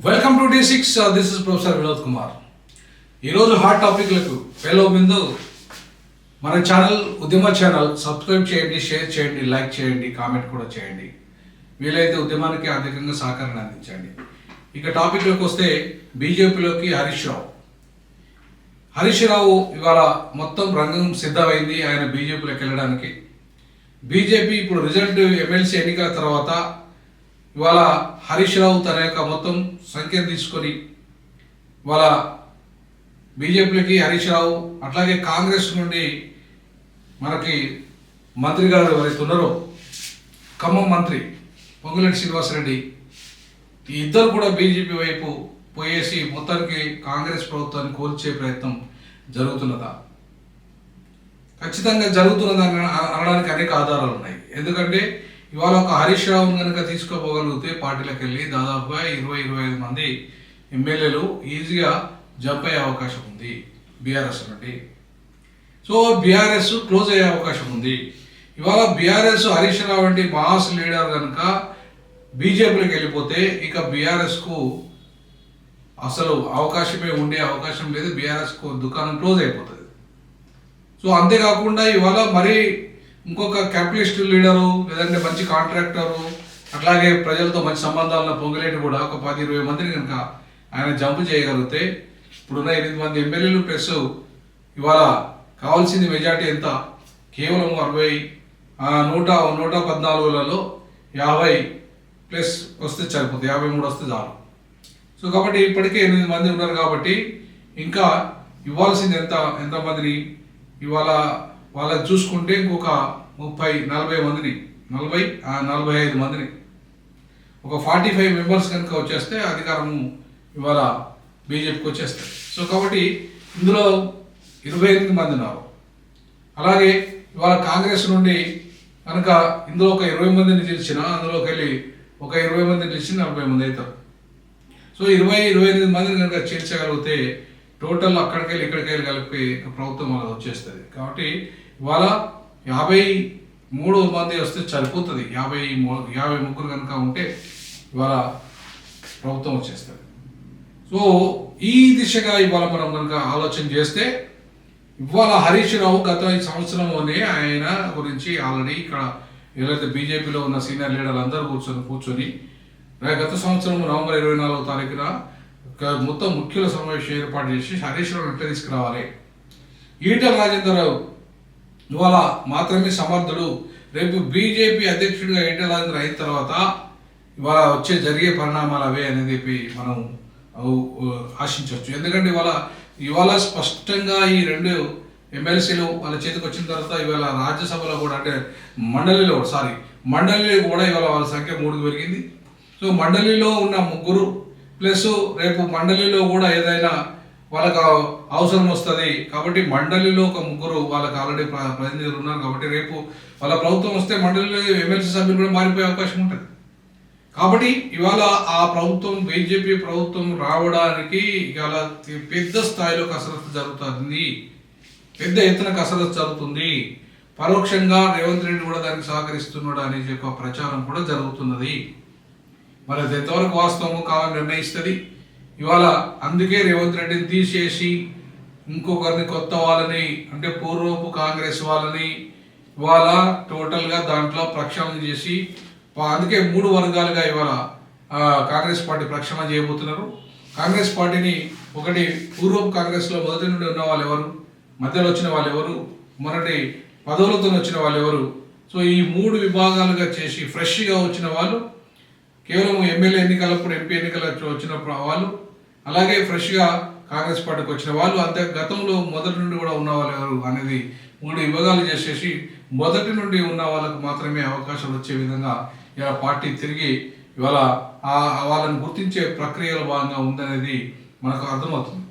Welcome to D6. This is professor Vinod Kumar. ఈరోజు hot టాపిక్లకు fellow ముందు మన ఛానల్ ఉద్యమ ఛానల్ సబ్స్క్రైబ్ చేయండి, షేర్ చేయండి, లైక్ చేయండి, కామెంట్ కూడా చేయండి. వీలైతే ఉద్యమానికి ఆర్థికంగా సహకారాన్ని అందించండి. ఇక టాపిక్లోకి వస్తే బీజేపీలోకి హరీష్ రావు ఇవాళ మొత్తం రంగం సిద్ధమైంది ఆయన బీజేపీలోకి వెళ్ళడానికి. బీజేపీ ఇప్పుడు రిజల్ట్ ఎమ్మెల్సీ ఎన్నికల తర్వాత ఇవాళ హరీష్ రావు తన యొక్క మొత్తం సంఖ్యను తీసుకొని ఇవాళ బీజేపీకి హరీష్ రావు, అట్లాగే కాంగ్రెస్ నుండి మనకి మంత్రి గారు ఎవరైతే ఉన్నారో ఖమ్మం మంత్రి పొంగులేటి శ్రీనివాసరెడ్డి, ఈ ఇద్దరు కూడా బీజేపీ వైపు పోయేసి మొత్తానికి కాంగ్రెస్ ప్రభుత్వాన్ని కోల్చే ప్రయత్నం జరుగుతున్నదా? ఖచ్చితంగా జరుగుతున్నదని అనడానికి అనేక ఆధారాలు ఉన్నాయి. ఎందుకంటే ఇవాళ ఒక హరీష్ రావును కనుక తీసుకోపోగలిగితే పార్టీలకు వెళ్ళి దాదాపుగా 20-25 మంది ఎమ్మెల్యేలు ఈజీగా జంప్ అయ్యే అవకాశం ఉంది బీఆర్ఎస్ నుండి. సో బీఆర్ఎస్ క్లోజ్ అయ్యే అవకాశం ఉంది. ఇవాళ బీఆర్ఎస్ హరీష్ రావు వంటి మాస్ లీడర్ కనుక బీజేపీలోకి వెళ్ళిపోతే ఇక బీఆర్ఎస్కు అసలు అవకాశమే ఉండే అవకాశం లేదు. బీఆర్ఎస్కు దుకాణం క్లోజ్ అయిపోతుంది. సో అంతేకాకుండా ఇవాళ మరి ఇంకొక క్యాపిటలిస్ట్ లీడరు, లేదంటే మంచి కాంట్రాక్టరు, అట్లాగే ప్రజలతో మంచి సంబంధాలను పొంగలేటి కూడా ఒక 10-20 మందిని కనుక ఆయన జంప్ చేయగలిగితే ఇప్పుడున్న 8 మంది ఎమ్మెల్యేలు ప్లస్ ఇవాళ కావాల్సింది మెజార్టీ ఎంత? కేవలం 114లలో 50 ప్లస్ వస్తే సరిపోతుంది, 53 వస్తే చాలు. సో కాబట్టి ఇప్పటికే 8 మంది ఉన్నారు కాబట్టి ఇంకా ఇవ్వాల్సింది ఎంతమందిని ఇవాళ వాళ్ళకి చూసుకుంటే ఇంకొక 30-40 మందిని, 45 మందిని, ఒక 45 మెంబర్స్ కనుక వచ్చేస్తే అధికారము ఇవాళ బీజేపీకి వచ్చేస్తాయి. సో కాబట్టి ఇందులో 28 మంది ఉన్నారు. అలాగే ఇవాళ కాంగ్రెస్ నుండి కనుక ఇందులో ఒక 20 మందిని గెలిచిన, అందులోకి వెళ్ళి ఒక 20 మందిని గెలిచి 40 మంది అవుతారు. సో 20-28 మందిని కనుక చేర్చగలిగితే టోటల్ అక్కడికి వెళ్ళి ఇక్కడికి వెళ్ళి కలిపి ప్రభుత్వం వాళ్ళది వచ్చేస్తుంది. కాబట్టి ఇవాళ 53 మంది వస్తే సరిపోతుంది. 53 కనుక ఉంటే ఇవాళ ప్రభుత్వం వచ్చేస్తుంది. సో ఈ దిశగా ఇవాళ మనం కనుక ఆలోచన చేస్తే ఇవాళ హరీష్ రావు గత సంవత్సరంలోనే ఆయన గురించి ఆల్రెడీ ఇక్కడ ఏదైతే బీజేపీలో ఉన్న సీనియర్ లీడర్లు అందరూ కూర్చొని గత సంవత్సరం నవంబర్ 24వ తారీఖున మొత్తం ముఖ్యుల సమావేశం ఏర్పాటు చేసి హరీష్ రావు ఎట్లా తీసుకురావాలి, ఈటెల రాజేంద్రరావు ఇవాళ మాత్రమే సమర్థుడు, రేపు బీజేపీ అధ్యక్షుడిగా ఈటెల రాజేంద్ర అయిన తర్వాత ఇవాళ జరిగే పరిణామాలు అవే అనేది చెప్పి మనం ఆశించవచ్చు. ఎందుకంటే ఇవాళ స్పష్టంగా ఈ 2 ఎమ్మెల్సీలు వాళ్ళ చేతికి వచ్చిన తర్వాత ఇవాళ రాజ్యసభలో కూడా అంటే మండలిలో కూడా ఇవాళ వాళ్ళ సంఖ్య 3కి పెరిగింది. సో మండలిలో ఉన్న 3 ప్లస్ రేపు మండలిలో కూడా ఏదైనా వాళ్ళకు అవసరం వస్తుంది కాబట్టి మండలిలో ఒక 3 వాళ్ళకి ఆల్రెడీ ప్రతినిధులు ఉన్నారు. కాబట్టి రేపు వాళ్ళ ప్రభుత్వం వస్తే మండలిలో ఎమ్మెల్సీ సభ్యులు కూడా మారిపోయే అవకాశం ఉంటుంది. కాబట్టి ఇవాళ ఆ ప్రభుత్వం బీజేపీ ప్రభుత్వం రావడానికి ఇవాళ పెద్ద స్థాయిలో కసరత్తు జరుగుతుంది, పెద్ద ఎత్తున కసరత్తు జరుగుతుంది. పరోక్షంగా రేవంత్ రెడ్డి కూడా దానికి సహకరిస్తున్నాడు అనే ఒక ప్రచారం కూడా జరుగుతున్నది. మరి అది ఎంతవరకు వాస్తవము కావాలని నిర్ణయిస్తుంది. ఇవాళ అందుకే రేవంత్ రెడ్డిని తీసేసి ఇంకొకరిని కొత్త వాళ్ళని అంటే పూర్వపు కాంగ్రెస్ వాళ్ళని ఇవాళ టోటల్గా దాంట్లో ప్రక్షాళన చేసి అందుకే 3 వర్గాలుగా ఇవాళ కాంగ్రెస్ పార్టీ ప్రక్షాళన చేయబోతున్నారు. కాంగ్రెస్ పార్టీని ఒకటి పూర్వపు కాంగ్రెస్లో మొదటి నుండి ఉన్న వాళ్ళు ఎవరు, మధ్యలో వచ్చిన వాళ్ళు ఎవరు, మొన్నటి పదవులతో వచ్చిన వాళ్ళు ఎవరు. సో ఈ 3 విభాగాలుగా చేసి ఫ్రెష్గా వచ్చిన వాళ్ళు, కేవలం ఎమ్మెల్యే ఎన్నికలప్పుడు ఎంపీ ఎన్నికలు వచ్చిన వాళ్ళు, అలాగే ఫ్రెష్గా కాంగ్రెస్ పార్టీకి వచ్చిన వాళ్ళు, అంతే గతంలో మొదటి నుండి కూడా ఉన్న వాళ్ళు ఎవరు అనేది 3 విభాగాలు చేసేసి మొదటి నుండి ఉన్న వాళ్ళకు మాత్రమే అవకాశం వచ్చే విధంగా ఇలా పార్టీ తిరిగి ఇవాళ వాళ్ళని గుర్తించే ప్రక్రియలో భాగంగా ఉందనేది మనకు అర్థమవుతుంది.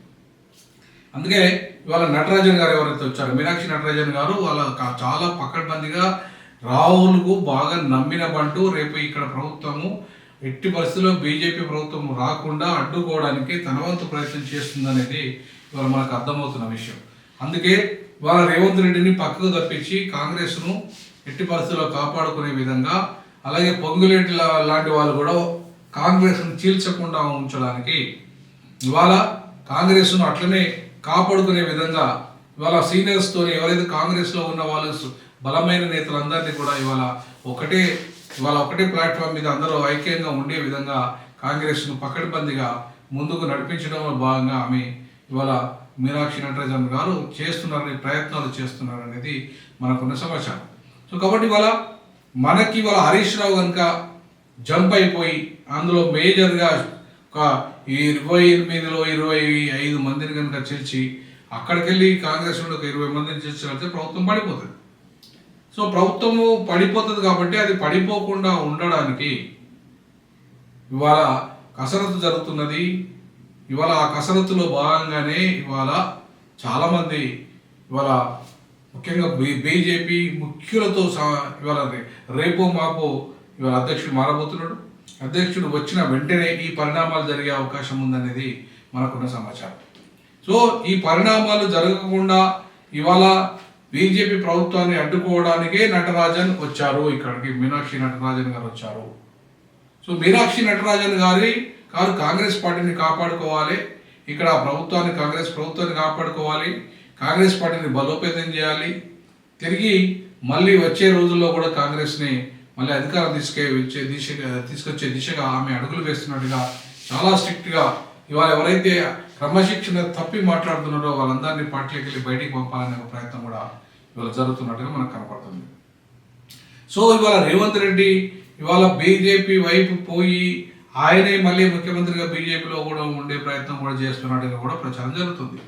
అందుకే ఇవాళ నటరాజన్ గారు ఎవరైతే వచ్చారో మీనాక్షి నటరాజన్ గారు వాళ్ళ చాలా పకడ్బందీగా రాహుల్కు బాగా నమ్మిన బంటూ రేపు ఇక్కడ ప్రభుత్వము ఎట్టి పరిస్థితుల్లో బీజేపీ ప్రభుత్వం రాకుండా అడ్డుకోవడానికి తన వంతు ప్రయత్నం చేస్తుందనేది ఇవాళ మనకు అర్థమవుతున్న విషయం. అందుకే ఇవాళ రేవంత్ రెడ్డిని పక్కకు తప్పించి కాంగ్రెస్ను ఎట్టి పరిస్థితుల్లో కాపాడుకునే విధంగా, అలాగే పొంగులేటి లాంటి వాళ్ళు కూడా కాంగ్రెస్ను చీల్చకుండా ఉంచడానికి ఇవాళ కాంగ్రెస్ను అట్లనే కాపాడుకునే విధంగా ఇవాళ సీనియర్స్తో ఎవరైతే కాంగ్రెస్లో ఉన్న వాళ్ళు బలమైన నేతలందరినీ కూడా ఇవాళ ఒకటే ప్లాట్ఫామ్ మీద అందరూ ఐక్యంగా ఉండే విధంగా కాంగ్రెస్ను పకడ్బందీగా ముందుకు నడిపించడంలో భాగంగా ఆమె ఇవాళ మీనాక్షి నటరాజన్ గారు ప్రయత్నాలు చేస్తున్నారనేది మనకున్న సమాచారం. సో కాబట్టి ఇవాళ హరీష్ రావు కనుక జంప్ అయిపోయి అందులో మేజర్గా ఒక 28లో 25 మందిని కనుక చేర్చి అక్కడికి వెళ్ళి కాంగ్రెస్ నుండి ఒక 20 మందిని చేర్చినట్లయితే ప్రభుత్వం పడిపోతుంది. సో ప్రభుత్వము పడిపోతుంది కాబట్టి అది పడిపోకుండా ఉండడానికి ఇవాళ కసరత్తు జరుగుతున్నది. ఇవాళ ఆ కసరత్తులో భాగంగానే ఇవాళ చాలామంది ఇవాళ ముఖ్యంగా బీజేపీ ముఖ్యులతో ఇవాళ రేపో మాపో ఇవాళ అధ్యక్షుడు మారబోతున్నాడు. అధ్యక్షుడు వచ్చిన వెంటనే ఈ పరిణామాలు జరిగే అవకాశం ఉందనేది మనకున్న సమాచారం. సో ఈ పరిణామాలు జరగకుండా ఇవాళ బీజేపీ ప్రభుత్వాన్ని అడ్డుకోవడానికే నటరాజన్ వచ్చారు. ఇక్కడికి మీనాక్షి నటరాజన్ గారు వచ్చారు. సో మీనాక్షి నటరాజన్ గారు కాంగ్రెస్ పార్టీని కాపాడుకోవాలి, ఇక్కడ కాంగ్రెస్ ప్రభుత్వాన్ని కాపాడుకోవాలి, కాంగ్రెస్ పార్టీని బలోపేతం చేయాలి, తిరిగి మళ్ళీ వచ్చే రోజుల్లో కూడా కాంగ్రెస్ని మళ్ళీ అధికారం తీసుకొచ్చే దిశగా ఆమె అడుగులు వేస్తున్నట్టుగా చాలా స్ట్రిక్ట్గా ఇవాళ ఎవరైతే క్రమశిక్షణ తప్పి మాట్లాడుతున్నారో వాళ్ళందరినీ పార్టీలోకి వెళ్ళి బయటికి పంపాలనే ప్రయత్నం కూడా ఇవాళ జరుగుతున్నట్టుగా మనకు కనపడుతుంది. సో ఇవాళ రేవంత్ రెడ్డి ఇవాళ బీజేపీ వైపు పోయి ఆయనే మళ్ళీ ముఖ్యమంత్రిగా బీజేపీలో కూడా ఉండే ప్రయత్నం కూడా చేస్తున్నట్టుగా కూడా ప్రచారం జరుగుతుంది.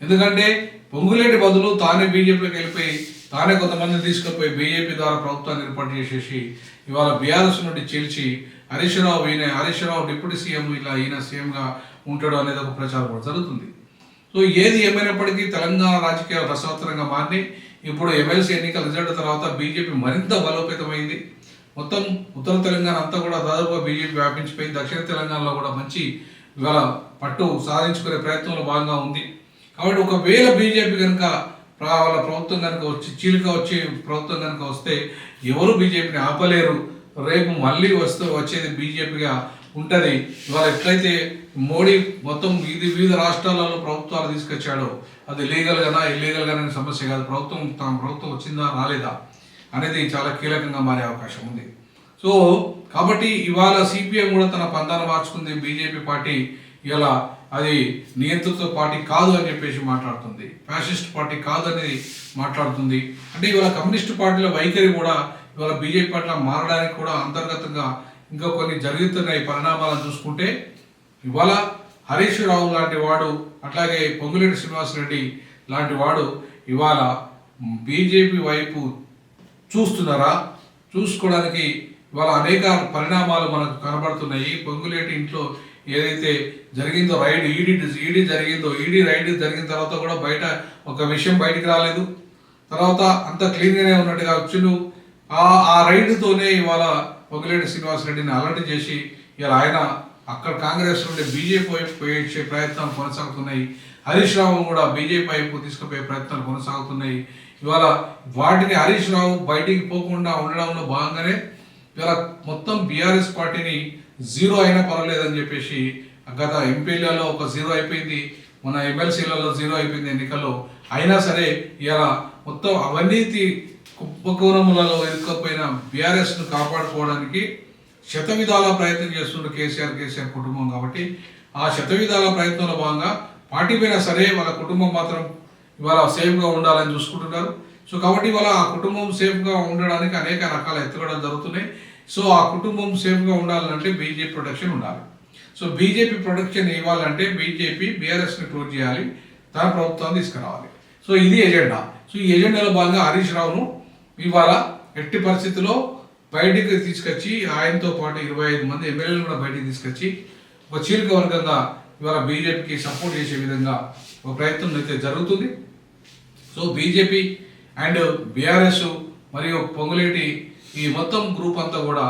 ఎందుకంటే పొంగులేటి బదులు తానే బీజేపీలోకి వెళ్ళిపోయి తానే కొంతమందిని తీసుకుపోయి బీజేపీ ద్వారా ప్రభుత్వాన్ని ఏర్పాటు చేసేసి ఇవాళ బీఆర్ఎస్ నుండి చీల్చి హరీష్ రావు డిప్యూటీ సీఎం ఈయన సీఎంగా ఉంటాడు అనేది ఒక ప్రచారం కూడా జరుగుతుంది. సో ఏది ఏమైనప్పటికీ తెలంగాణ రాజకీయాలు రసవత్తరంగా మారి ఇప్పుడు ఎమ్మెల్సీ ఎన్నికల రిజల్ట్ తర్వాత బీజేపీ మరింత బలోపేతమైంది. మొత్తం ఉత్తర తెలంగాణ అంతా కూడా దాదాపుగా బీజేపీ వ్యాపించిపోయింది. దక్షిణ తెలంగాణలో కూడా మంచి ఇవాళ పట్టు సాధించుకునే ప్రయత్నంలో భాగంగా ఉంది. కాబట్టి ఒకవేళ బీజేపీ కనుక వాళ్ళ ప్రభుత్వం కనుక వచ్చి ప్రభుత్వం కనుక వస్తే ఎవరు బీజేపీని ఆపలేరు. రేపు మళ్ళీ వచ్చేది బీజేపీగా ఉంటుంది. ఇవాళ ఎట్లయితే మోడీ మొత్తం వివిధ రాష్ట్రాలలో ప్రభుత్వాలు తీసుకొచ్చాడో అది లీగల్గానా ఇల్లీగల్గానే సమస్య కాదు, ప్రభుత్వం వచ్చిందా రాలేదా అనేది చాలా కీలకంగా మారే అవకాశం ఉంది. సో కాబట్టి ఇవాళ సిపిఎం కూడా తన పందాన మార్చుకుంది. బీజేపీ పార్టీ ఇలా అది నియంత్రిత పార్టీ కాదు అని చెప్పేసి మాట్లాడుతుంది, ఫ్యాసిస్ట్ పార్టీ కాదు అనేది మాట్లాడుతుంది. అంటే ఇవాళ కమ్యూనిస్టు పార్టీల వైఖరి కూడా ఇవాళ బీజేపీ పార్టీలో మారడానికి కూడా అంతర్గతంగా ఇంకా కొన్ని జరుగుతున్న పరిణామాలను చూసుకుంటే ఇవాళ హరీష్ రావు లాంటి వాడు అట్లాగే పొంగులేటి శ్రీనివాసరెడ్డి లాంటి వాడు ఇవాళ బీజేపీ వైపు చూసుకోవడానికి ఇవాళ అనేక పరిణామాలు మనకు కనబడుతున్నాయి. పొంగులేటి ఇంట్లో ఏదైతే జరిగిందో ఈడీ రైడ్ జరిగిన తర్వాత కూడా బయట ఒక విషయం బయటికి రాలేదు. తర్వాత అంత క్లీన్గానే ఉన్నట్టుగా వచ్చును. ఆ రైడ్తోనే ఇవాళ పొంగులేటి శ్రీనివాసరెడ్డిని అలర్ట్ చేసి ఇవాళ ఆయన అక్కడ కాంగ్రెస్ నుండి బీజేపీ వైపు పోయే ప్రయత్నాలు కొనసాగుతున్నాయి. హరీష్ రావు కూడా బీజేపీ వైపు తీసుకుపోయే ప్రయత్నాలు కొనసాగుతున్నాయి. ఇవాళ వాటిని హరీష్ రావు బయటికి పోకుండా ఉండడంలో భాగంగానే ఇవాళ మొత్తం బీఆర్ఎస్ పార్టీని 0 అయినా పర్వాలేదని చెప్పేసి గత ఎంపీలలో ఒక 0 అయిపోయింది, మన ఎమ్మెల్సీలలో 0 అయిపోయింది ఎన్నికల్లో. అయినా సరే ఇవాళ మొత్తం అవినీతి కుంభకోణములలో ఇరుక్కపోయిన బీఆర్ఎస్ను కాపాడుకోవడానికి శతవిధాల ప్రయత్నం చేస్తుండే కేసీఆర్ కుటుంబం. కాబట్టి ఆ శతవిధాల ప్రయత్నంలో భాగంగా పార్టీ పైన సరే వాళ్ళ కుటుంబం మాత్రం ఇవాళ సేఫ్గా ఉండాలని చూసుకుంటున్నారు. సో కాబట్టి ఇవాళ ఆ కుటుంబం సేఫ్గా ఉండడానికి అనేక రకాల ఎత్తుగడలు జరుగుతున్నాయి. సో ఆ కుటుంబం సేఫ్గా ఉండాలంటే బీజేపీ ప్రొటెక్షన్ ఉండాలి. సో బీజేపీ ప్రొటెక్షన్ ఇవ్వాలంటే బీజేపీ బీఆర్ఎస్ని క్లోజ్ చేయాలి, తన ప్రభుత్వాన్ని తీసుకురావాలి. సో ఇది ఎజెండా. సో ఈ ఎజెండాలో భాగంగా హరీష్ రావును ఇవాళ ఎట్టి పరిస్థితిలో బయటికి తీసుకొచ్చి ఆయనతో పాటు 25 మంది ఎమ్మెల్యేలు కూడా బయటికి తీసుకొచ్చి ఒక చీలిక వర్గంగా ఇవాళ బీజేపీకి సపోర్ట్ చేసే విధంగా ఒక ప్రయత్నం అయితే జరుగుతుంది. సో బీజేపీ అండ్ బీఆర్ఎస్ మరియు పొంగులేటి ఈ మొత్తం గ్రూప్ అంతా కూడా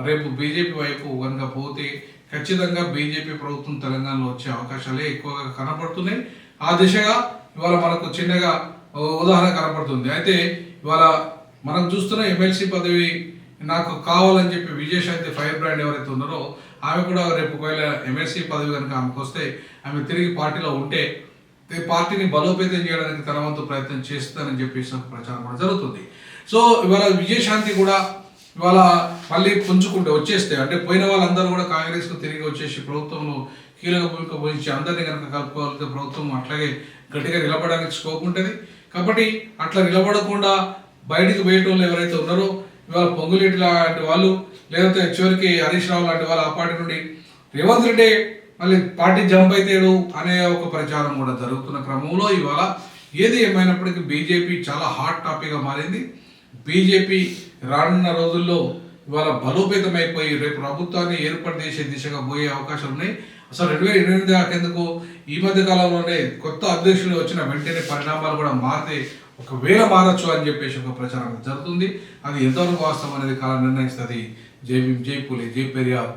రేపు బీజేపీ వైపు కనుక పోతే ఖచ్చితంగా బీజేపీ ప్రభుత్వం తెలంగాణలో వచ్చే అవకాశాలే ఎక్కువగా కనపడుతున్నాయి. ఆ దిశగా ఇవాళ మనకు చిన్నగా ఉదాహరణ కనపడుతుంది. అయితే ఇవాళ మనం చూస్తున్న ఎమ్మెల్సీ పదవి నాకు కావాలని చెప్పి విజయశాంతి ఫైర్ బ్రాండ్ ఎవరైతే ఉన్నారో ఆమె కూడా రేపు ఒకవేళ ఎమ్మెల్సీ పదవి కనుక ఆమెకు వస్తే ఆమె తిరిగి పార్టీలో ఉంటే పార్టీని బలోపేతం చేయడానికి తన వంతు ప్రయత్నం చేస్తానని చెప్పేసి ఒక ప్రచారం కూడా జరుగుతుంది. సో ఇవాళ విజయశాంతి కూడా ఇవాళ మళ్ళీ పుంజుకుంటే వచ్చేస్తే అంటే పోయిన వాళ్ళందరూ కూడా కాంగ్రెస్కు తిరిగి వచ్చేసి ప్రభుత్వంలో కీలక భూమిక వహించి అందరినీ కనుక కలుపుకోవాలంటే ప్రభుత్వం అట్లాగే గట్టిగా నిలబడడానికి స్కోప్ ఉంటుంది. కాబట్టి అట్లా నిలబడకుండా బయటికి పోయేటోళ్ళు ఎవరైతే ఉన్నారో ఇవాళ పొంగులేటి లాంటి వాళ్ళు లేకపోతే చివరికి హరీష్ రావు లాంటి వాళ్ళు ఆ పార్టీ నుండి రేవంత్ రెడ్డి మళ్ళీ పార్టీ జంప్ అయితేడు అనే ఒక ప్రచారం కూడా జరుగుతున్న క్రమంలో ఇవాళ ఏది ఏమైనప్పటికీ బీజేపీ చాలా హాట్ టాపిక్గా మారింది. బీజేపీ రానున్న రోజుల్లో ఇవాళ బలోపేతం అయిపోయి రేపు ప్రభుత్వాన్ని ఏర్పాటు చేసే దిశగా పోయే అవకాశాలు ఉన్నాయి. అసలు 2028 దాకెందుకు ఈ మధ్య కాలంలోనే కొత్త అధ్యక్షులు వచ్చిన వెంటనే పరిణామాలు కూడా మారితే ఒకవేళ మారచ్చు అని చెప్పేసి ఒక ప్రచారం జరుగుతుంది. అది ఎంతవరకు వాస్తవం అనేది కాలం నిర్ణయిస్తుంది. జై భీమ్, జై పూలే, జై పెరియార్.